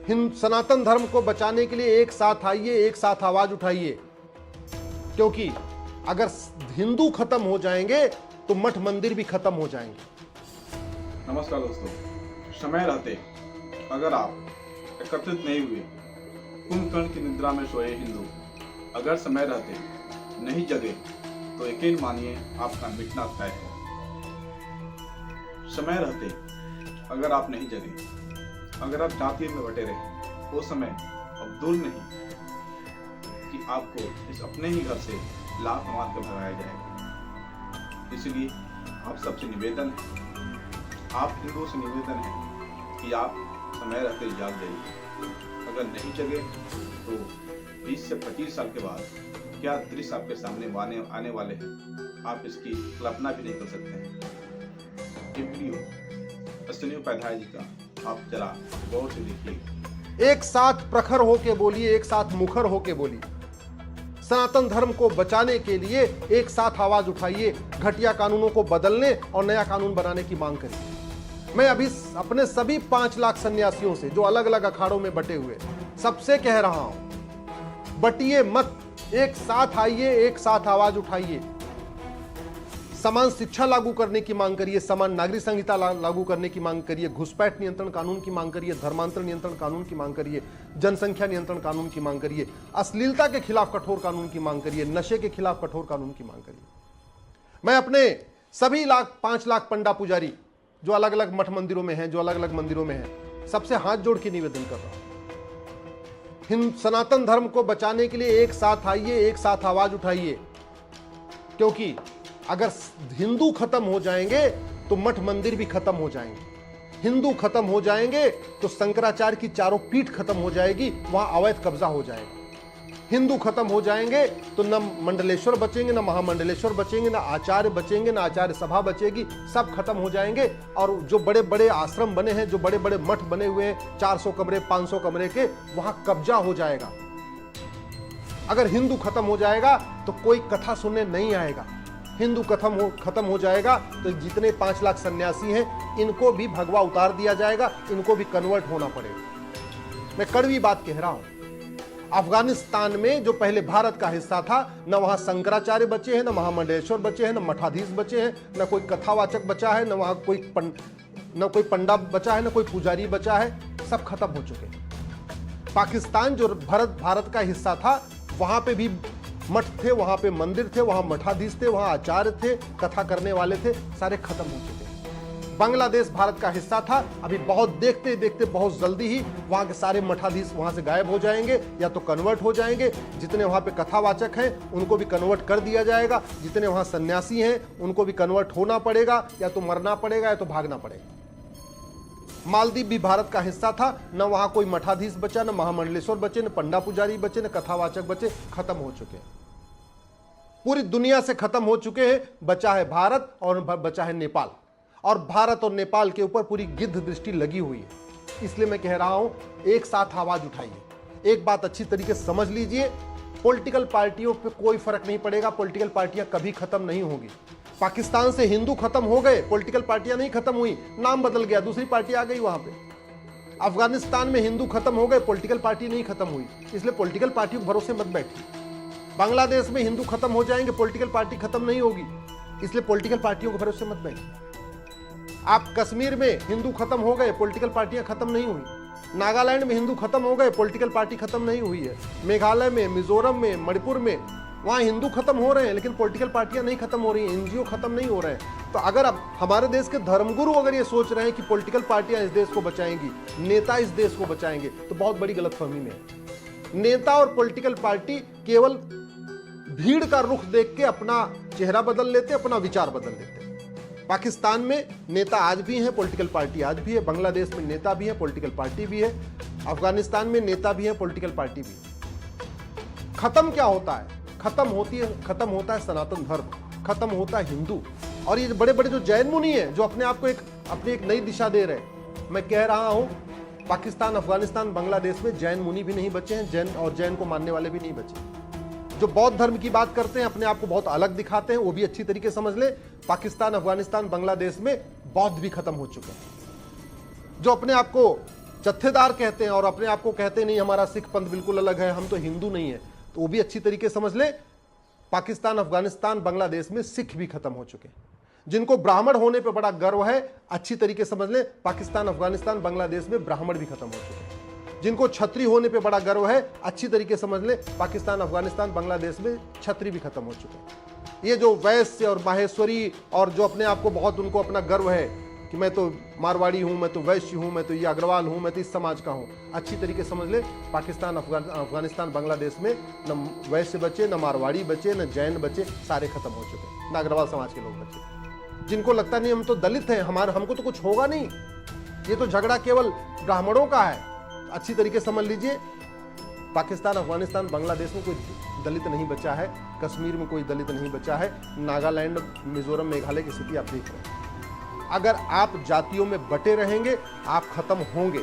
सनातन धर्म को बचाने के लिए एक साथ आइए, एक साथ आवाज उठाइए, क्योंकि अगर हिंदू खत्म हो जाएंगे तो मठ मंदिर भी खत्म हो जाएंगे। नमस्कार दोस्तों, समय रहते अगर आप एकत्रित नहीं हुए, कुंभकर्ण की निद्रा में सोए हिंदू अगर समय रहते नहीं जगे तो यकीन मानिए आपका मिटना तय है। समय रहते अगर आप नहीं जगे, अगर आप जाति में बटे रहे, वो समय अब दूर नहीं कि आपको इस अपने ही घर से लात मार कर भगाया जाएगा। इसलिए आप सबसे निवेदन है, आप हिंदुओं से निवेदन है कि आप समय रहते जाग जाइए। अगर नहीं जगे तो 20 से 25 साल के बाद क्या दृश्य आपके सामने आने वाले हैं, आप इसकी कल्पना भी नहीं कर सकते हैं। ये वीडियो अश्विनी उपाध्याय जी का आप जरा गौर से देखिए। एक साथ प्रखर होके बोलिए, एक साथ मुखर होके बोलिए। सनातन धर्म को बचाने के लिए एक साथ आवाज उठाइए, घटिया कानूनों को बदलने और नया कानून बनाने की मांग करिए। मैं अभी अपने सभी 5 लाख सन्यासियों से जो अलग अलग अखाड़ों में बटे हुए सबसे कह रहा हूं, बटिए मत, एक साथ आइए, एक साथ आवाज उठाइए। समान शिक्षा लागू करने की मांग करिए, समान नागरिक संहिता लागू करने की मांग करिए, घुसपैठ नियंत्रण कानून की मांग करिए, धर्मांतर नियंत्रण कानून की मांग करिए, जनसंख्या नियंत्रण कानून की मांग करिए, अश्लीलता के खिलाफ कठोर कानून की मांग करिए, नशे के खिलाफ कठोर कानून की मांग करिए। मैं अपने सभी 5 लाख पंडा पुजारी जो अलग अलग मठ मंदिरों में हैं, जो अलग अलग मंदिरों में हैं, सबसे हाथ जोड़ के निवेदन कर रहा हूं, सनातन धर्म को बचाने के लिए एक साथ आइए, एक साथ आवाज उठाइए, क्योंकि अगर हिंदू खत्म हो जाएंगे तो मठ मंदिर भी खत्म हो जाएंगे। हिंदू खत्म हो जाएंगे तो शंकराचार्य की चारों पीठ खत्म हो जाएगी, वहां अवैध कब्जा हो जाएगा। हिंदू खत्म हो जाएंगे तो न मंडलेश्वर बचेंगे, न महामंडलेश्वर बचेंगे, न आचार्य बचेंगे, न आचार्य सभा बचेगी, सब खत्म हो जाएंगे। और जो बड़े बड़े आश्रम बने हैं, जो बड़े बड़े मठ बने हुए हैं 400 कमरे 500 कमरे के, वहां कब्जा हो जाएगा। अगर हिंदू खत्म हो जाएगा तो कोई कथा सुनने नहीं आएगा। हिंदू खत्म हो जाएगा तो जितने 5 लाख सन्यासी हैं इनको भी भगवा उतार दिया जाएगा, इनको भी कन्वर्ट होना पड़ेगा। मैं कड़वी बात कह रहा हूं। अफगानिस्तान में जो पहले भारत का हिस्सा था, न वहां शंकराचार्य बचे हैं, न महामंडलेश्वर बचे हैं, न मठाधीश बचे हैं, न कोई कथावाचक बचा है, न वहां कोई पंडा बचा है, न कोई पुजारी बचा है, सब खत्म हो चुके हैं। पाकिस्तान जो भारत का हिस्सा था, वहां पे भी मठ थे, वहां पे मंदिर थे, वहां मठाधीश थे, वहां आचार्य थे, कथा करने वाले थे, सारे खत्म हो चुके हैं। बांग्लादेश भारत का हिस्सा था, अभी बहुत देखते देखते बहुत जल्दी ही वहां के सारे मठाधीश वहां से गायब हो जाएंगे या तो कन्वर्ट हो जाएंगे। जितने वहां पे कथावाचक हैं उनको भी कन्वर्ट कर दिया जाएगा, जितने वहां सन्यासी हैं उनको भी कन्वर्ट होना पड़ेगा, या तो मरना पड़ेगा या तो भागना पड़ेगा। मालदीव भी भारत का हिस्सा था, न वहां कोई मठाधीश बचा, न महामंडलेश्वर बचे, न पंडा पुजारी बचे, न कथावाचक बचे, खत्म हो चुके हैं। पूरी दुनिया से खत्म हो चुके हैं। बचा है भारत और बचा है नेपाल, और भारत और नेपाल के ऊपर पूरी गिद्ध दृष्टि लगी हुई है। इसलिए मैं कह रहा हूं, एक साथ आवाज उठाइए। एक बात अच्छी तरीके से समझ लीजिए, पॉलिटिकल पार्टियों पे कोई फर्क नहीं पड़ेगा, पॉलिटिकल पार्टियां कभी खत्म नहीं होंगी। पाकिस्तान से हिंदू खत्म हो गए, पॉलिटिकल पार्टियां नहीं खत्म हुई, नाम बदल गया, दूसरी पार्टी आ गई वहां पे। अफगानिस्तान में हिंदू खत्म हो गए, पॉलिटिकल पार्टी नहीं खत्म हुई, इसलिए पॉलिटिकल पार्टी को भरोसे मत बैठिए। बांग्लादेश में हिंदू खत्म हो जाएंगे, पॉलिटिकल पार्टी खत्म नहीं होगी, इसलिए पॉलिटिकल पार्टियों को भरोसे मत बैठिए। आप कश्मीर में हिंदू खत्म हो गए, पॉलिटिकल पार्टियां खत्म नहीं हुई। नागालैंड में हिंदू खत्म हो गए, पॉलिटिकल पार्टी खत्म नहीं हुई है। मेघालय में, मिजोरम में, मणिपुर में, वहां हिंदू खत्म हो रहे हैं, लेकिन पॉलिटिकल पार्टियां नहीं खत्म हो रही हैं, एनजीओ खत्म नहीं हो रहे हैं। तो अगर अब हमारे देश के धर्मगुरु अगर ये सोच रहे हैं कि पॉलिटिकल पार्टियां इस देश को बचाएंगी, नेता इस देश को बचाएंगे, तो बहुत बड़ी गलतफहमी में है। नेता और पॉलिटिकल पार्टी केवल भीड़ का रुख देख के अपना चेहरा बदल लेते, अपना विचार बदल लेते। पाकिस्तान में नेता आज भी हैं, पॉलिटिकल पार्टी आज भी है। बांग्लादेश में नेता भी है, पॉलिटिकल पार्टी भी है। अफगानिस्तान में नेता भी है, पॉलिटिकल पार्टी भी है। खत्म क्या होता है? खत्म होता है सनातन धर्म, खत्म होता है हिंदू। और ये बड़े बड़े जो जैन मुनि हैं, जो अपने आप को अपनी एक नई दिशा दे रहे हैं, मैं कह रहा हूं, पाकिस्तान, अफगानिस्तान, बांग्लादेश में जैन मुनि भी नहीं बचे हैं, जैन को मानने वाले भी नहीं बचे। जो बौद्ध धर्म की बात करते हैं, अपने आप को बहुत अलग दिखाते हैं, वो भी अच्छी तरीके से समझ ले। पाकिस्तान, अफगानिस्तान, बांग्लादेश में बौद्ध भी खत्म हो चुके हैं। जो अपने आप को जत्थेदार कहते हैं और अपने आप को कहते नहीं हमारा सिख पंथ बिल्कुल अलग है, हम तो हिंदू नहीं है, तो वो भी अच्छी तरीके समझ ले, पाकिस्तान, अफगानिस्तान, बांग्लादेश में सिख भी खत्म हो चुके हैं। जिनको ब्राह्मण होने पे बड़ा गर्व है, अच्छी तरीके समझ ले, पाकिस्तान, अफगानिस्तान, बांग्लादेश में ब्राह्मण भी खत्म हो चुके हैं। जिनको छत्री होने पे बड़ा गर्व है, अच्छी तरीके समझ ले, पाकिस्तान, अफगानिस्तान, बांग्लादेश में छत्री भी खत्म हो चुके हैं। ये जो वैश्य और माहेश्वरी और जो अपने आप को बहुत उनको अपना गर्व है कि मैं तो मारवाड़ी हूं, मैं तो वैश्य हूं, मैं तो ये अग्रवाल हूं, मैं तो इस समाज का हूं, अच्छी तरीके समझ ले, पाकिस्तान, अफगानिस्तान, बांग्लादेश में न वैश्य बचे, न मारवाड़ी बचे, न जैन बचे, सारे खत्म हो चुके, न अग्रवाल समाज के लोग बचे। जिनको लगता नहीं हम तो दलित हैं, हमको तो कुछ होगा नहीं, ये तो झगड़ा केवल ब्राह्मणों का है, अच्छी तरीके समझ लीजिए, पाकिस्तान, अफगानिस्तान, बांग्लादेश में कोई दलित नहीं बचा है, कश्मीर में कोई दलित नहीं बचा है, नागालैंड, मिजोरम, मेघालय की स्थिति आप देख रहे हैं। अगर आप जातियों में बटे रहेंगे, आप खत्म होंगे।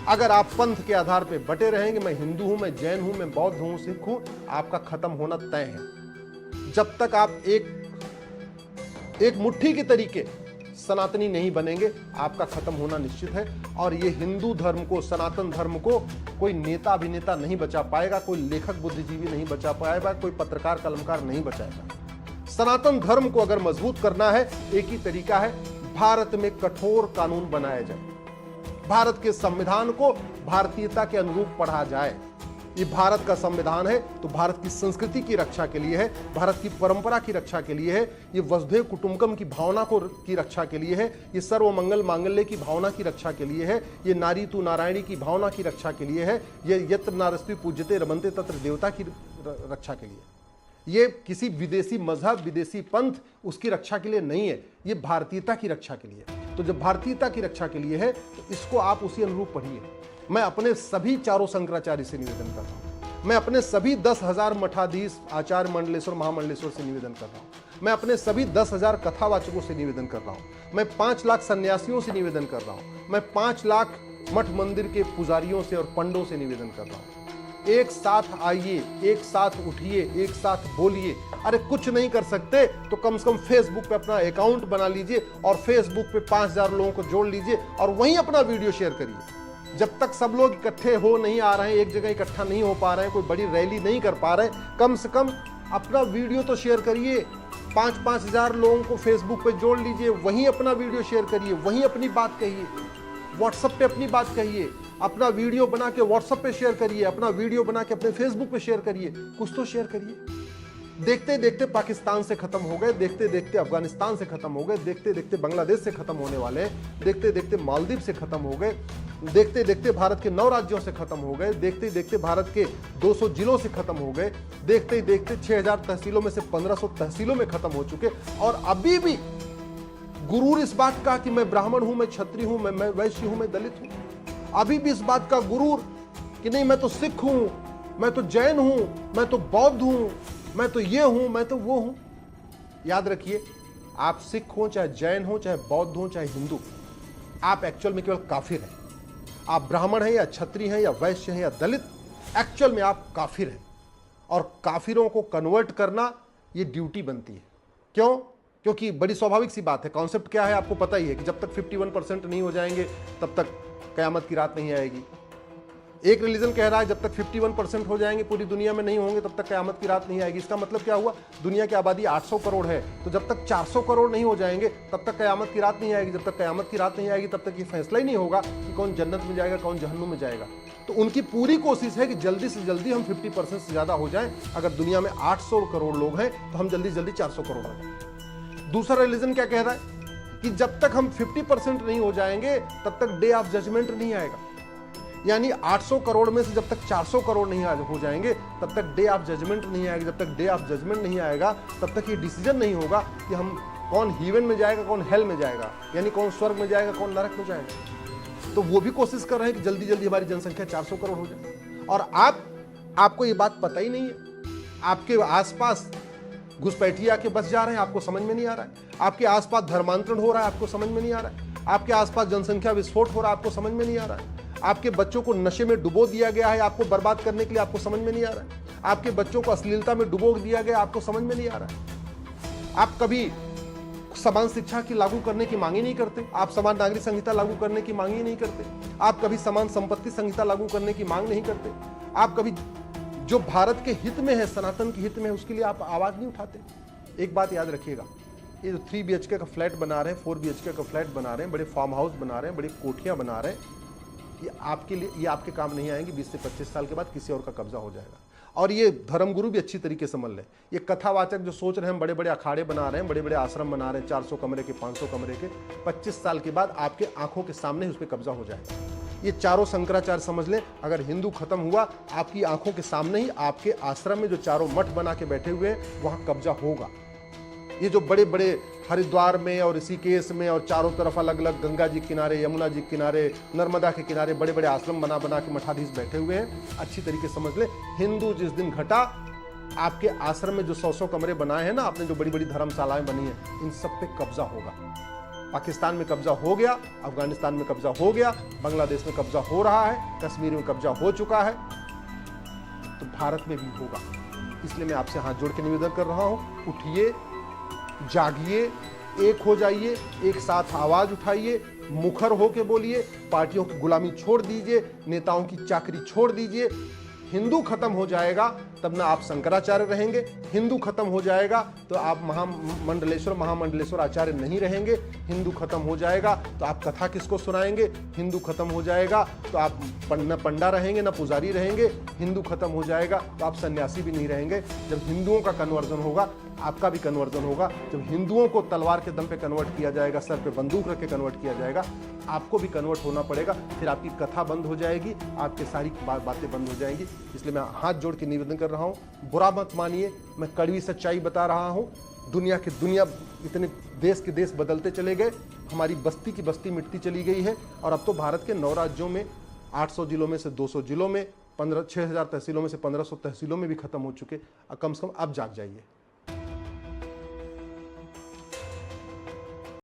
अगर आप पंथ के आधार पर बटे रहेंगे, मैं हिंदू हूं, मैं जैन हूं, मैं बौद्ध हूं, सिख हूं, आपका खत्म होना तय है। जब तक आप एक मुट्ठी के तरीके सनातनी नहीं बनेंगे, आपका खत्म होना निश्चित है। और ये हिंदू धर्म को, सनातन धर्म को कोई नेता अभिनेता नहीं बचा पाएगा, कोई लेखक बुद्धिजीवी नहीं बचा पाएगा, कोई पत्रकार कलमकार नहीं बचाएगा। सनातन धर्म को अगर मजबूत करना है, एक ही तरीका है, भारत में कठोर कानून बनाया जाए, भारत के संविधान को भारतीयता के अनुरूप पढ़ा जाए। ये भारत का संविधान है तो भारत की संस्कृति की रक्षा के लिए है, भारत की परंपरा की रक्षा के लिए है, ये वसुधैव कुटुंबकम की भावना की रक्षा के लिए है, ये सर्वमंगल मांगल्य की भावना की रक्षा के लिए है, ये नारी तू नारायणी की भावना की रक्षा के लिए है, ये यत्र नारस्ति पूज्यते रमन्ते तत्र देवता की रक्षा के लिए। ये किसी विदेशी मजहब, विदेशी पंथ उसकी रक्षा के लिए नहीं है, ये भारतीयता की रक्षा के लिए। तो जब भारतीयता की रक्षा के लिए है तो इसको आप उसी अनुरूप पढ़िए। मैं अपने सभी चारों शंकराचार्य से निवेदन कर रहा हूं, मैं अपने सभी 10,000 मठाधीश, आचार्य मंडलेश्वर, महामंडलेश्वर से निवेदन कर रहा हूं, मैं अपने सभी 10,000 कथावाचकों से निवेदन कर रहा हूं, मैं 5 लाख सन्यासियों से निवेदन कर रहा हूं, मैं 5 लाख मठ मंदिर के पुजारियों से और पंडों से निवेदन कर रहा हूं। एक साथ आइए, एक साथ उठिए, एक साथ बोलिए। अरे कुछ नहीं कर सकते तो कम से कम फेसबुक पे अपना अकाउंट बना लीजिए और फेसबुक पे 5,000 लोगों को जोड़ लीजिए और वहीं अपना वीडियो शेयर करिए। जब तक सब लोग इकट्ठे हो नहीं आ रहे हैं, एक जगह इकट्ठा नहीं हो पा रहे हैं, कोई बड़ी रैली नहीं कर पा रहे, कम से कम अपना वीडियो तो शेयर करिए। 5-5 हजार लोगों को फेसबुक पे जोड़ लीजिए, वहीं अपना वीडियो शेयर करिए, वहीं अपनी बात कहिए, व्हाट्सएप पे अपनी बात कहिए, अपना वीडियो बना के व्हाट्सएप पे शेयर करिए, अपना वीडियो बना के अपने फेसबुक पे शेयर करिए, कुछ तो शेयर करिए। देखते देखते पाकिस्तान से खत्म हो गए, देखते देखते अफगानिस्तान से खत्म हो गए, देखते देखते बांग्लादेश से खत्म होने वाले हैं, देखते देखते मालदीव से खत्म हो गए, देखते देखते भारत के 9 राज्यों से खत्म हो गए, देखते देखते भारत के 200 जिलों से खत्म हो गए, देखते देखते 6,000 तहसीलों में से 1,500 तहसीलों में खत्म हो चुके। और अभी भी गुरूर इस बात का कि मैं ब्राह्मण हूं, मैं क्षत्रिय हूं, मैं वैश्य हूं, मैं दलित हूं, अभी भी इस बात का गुरूर कि नहीं मैं तो सिख हूं, मैं तो जैन हूं, मैं तो बौद्ध हूं, मैं तो ये हूं, मैं तो वो हूं। याद रखिए, आप सिख हो, चाहे जैन हो, चाहे बौद्ध हो, चाहे हिंदू, आप एक्चुअल में केवल काफिर हैं। आप ब्राह्मण हैं या क्षत्रिय हैं या वैश्य हैं या दलित, एक्चुअल में आप काफिर हैं। और काफिरों को कन्वर्ट करना ये ड्यूटी बनती है। क्यों? क्योंकि बड़ी स्वाभाविक सी बात है। कॉन्सेप्ट क्या है आपको पता ही है कि जब तक 51% नहीं हो जाएंगे तब तक कयामत की रात नहीं आएगी। एक रिलीजन कह रहा है जब तक 51% हो जाएंगे पूरी दुनिया में नहीं होंगे तब तक कयामत की रात नहीं आएगी। इसका मतलब क्या हुआ? दुनिया की आबादी 800 करोड़ है, तो जब तक 400 करोड़ नहीं हो जाएंगे तब तक कयामत की रात नहीं आएगी। जब तक कयामत की रात नहीं आएगी तब तक ये फैसला ही नहीं होगा कि कौन जन्नत में जाएगा, कौन जहन्नुम में जाएगा। तो उनकी पूरी कोशिश है कि जल्दी से जल्दी हम 50% से ज्यादा हो जाएं। अगर दुनिया में 800 करोड़ लोग हैं तो हम जल्दी जल्दी 400 करोड़ हो जाए। दूसरा रिलीजन क्या कह रहा है कि जब तक हम 50% नहीं हो जाएंगे तब तक डे ऑफ जजमेंट नहीं आएगा। यानी 800 करोड़ में से जब तक 400 करोड़ नहीं हो जाएंगे तब तक डे ऑफ जजमेंट नहीं आएगा। जब तक डे ऑफ जजमेंट नहीं आएगा तब तक ये डिसीजन नहीं होगा कि हम कौन हेवन में जाएगा, कौन हेल में जाएगा, यानी कौन स्वर्ग में जाएगा, कौन नरक में जाएगा। तो वो भी कोशिश कर रहे हैं कि जल्दी जल्दी हमारी जनसंख्या 400 करोड़ हो जाए। और आपको ये बात पता ही नहीं है। आपके आसपास घुसपैठिए आके बस जा रहे हैं, आपको समझ में नहीं आ रहा है। आपके आसपास धर्मांतरण हो रहा है, आपको समझ में नहीं आ रहा है। आपके आसपास जनसंख्या विस्फोट हो रहा है, आपको समझ में नहीं आ रहा है। आपके बच्चों को नशे में डुबो दिया गया है, आपको बर्बाद करने के लिए, आपको समझ में नहीं आ रहा है। आपके बच्चों को अश्लीलता में डुबो दिया गया, आपको समझ में नहीं आ रहा है। आप कभी समान शिक्षा की लागू करने की मांग ही नहीं करते, आप समान नागरिक संहिता लागू करने की मांग ही नहीं करते, आप कभी समान संपत्ति संहिता लागू करने की मांग नहीं करते, आप कभी जो भारत के हित में है, सनातन के हित में है, उसके लिए आप आवाज नहीं उठाते। एक बात याद रखिएगा, ये जो 3 BHK का फ्लैट बना रहे हैं, 4 BHK का फ्लैट बना रहे हैं, बड़े फार्म हाउस बना रहे हैं, बड़ी कोठियां बना रहे हैं, ये आपके लिए, ये आपके काम नहीं आएंगे। 20 से 25 साल के बाद किसी और का कब्जा हो जाएगा। और ये धर्मगुरु भी अच्छी तरीके से समझ लें, ये कथावाचक जो सोच रहे हैं, बड़े बड़े अखाड़े बना रहे हैं, बड़े बड़े आश्रम बना रहे हैं, 400 कमरे के, 500 कमरे के, 25 साल के बाद आपके आंखों के सामने ही उस पर कब्जा हो जाएगा। ये चारों शंकराचार्य समझ लें, अगर हिंदू खत्म हुआ, आपकी आंखों के सामने ही आपके आश्रम में जो चारों मठ बना के बैठे हुए हैं, वहां कब्जा होगा। ये जो बड़े बड़े हरिद्वार में और ऋषिकेश में और चारों तरफ अलग अलग गंगा जी किनारे, यमुना जी किनारे, नर्मदा के किनारे बड़े बड़े आश्रम बना बना के मठाधीश बैठे हुए हैं, अच्छी तरीके समझ ले, हिंदू जिस दिन घटा, आपके आश्रम में जो 100 कमरे बनाए हैं ना आपने, जो बड़ी बड़ी धर्मशालाएं बनी हैं, इन सब पे कब्जा होगा। पाकिस्तान में कब्जा हो गया, अफगानिस्तान में कब्जा हो गया, बांग्लादेश में कब्जा हो रहा है, कश्मीर में कब्जा हो चुका है, तो भारत में भी होगा। इसलिए मैं आपसे हाथ जोड़ के निवेदन कर रहा हूं, उठिए, जागिए, एक हो जाइए, एक साथ आवाज उठाइए, मुखर होके बोलिए, पार्टियों की गुलामी छोड़ दीजिए, नेताओं की चाकरी छोड़ दीजिए। हिंदू खत्म हो जाएगा तब ना आप शंकराचार्य रहेंगे, हिंदू खत्म हो जाएगा तो आप महामंडलेश्वर आचार्य नहीं रहेंगे, हिंदू खत्म हो जाएगा तो आप कथा किसको सुनाएंगे, हिंदू खत्म हो जाएगा तो आप न पंडा रहेंगे न पुजारी रहेंगे, हिंदू खत्म हो जाएगा तो आप सन्यासी भी नहीं रहेंगे। जब हिंदुओं का कन्वर्जन होगा, आपका भी कन्वर्जन होगा। जब हिंदुओं को तलवार के दम पे कन्वर्ट किया जाएगा, सर पे बंदूक रख के कन्वर्ट किया जाएगा, आपको भी कन्वर्ट होना पड़ेगा। फिर आपकी कथा बंद हो जाएगी, आपकी सारी बातें बंद हो जाएंगी। इसलिए मैं हाथ जोड़ के निवेदन कर रहा हूँ, बुरा मत मानिए, मैं कड़वी सच्चाई बता रहा हूँ। दुनिया इतने देश के देश बदलते चले गए, हमारी बस्ती की बस्ती मिटती चली गई है, और अब तो भारत के 9 राज्यों में 800 जिलों में से 200 जिलों में 6000 तहसीलों में से 1500 तहसीलों में भी खत्म हो चुके। कम से कम अब जाग जाइए।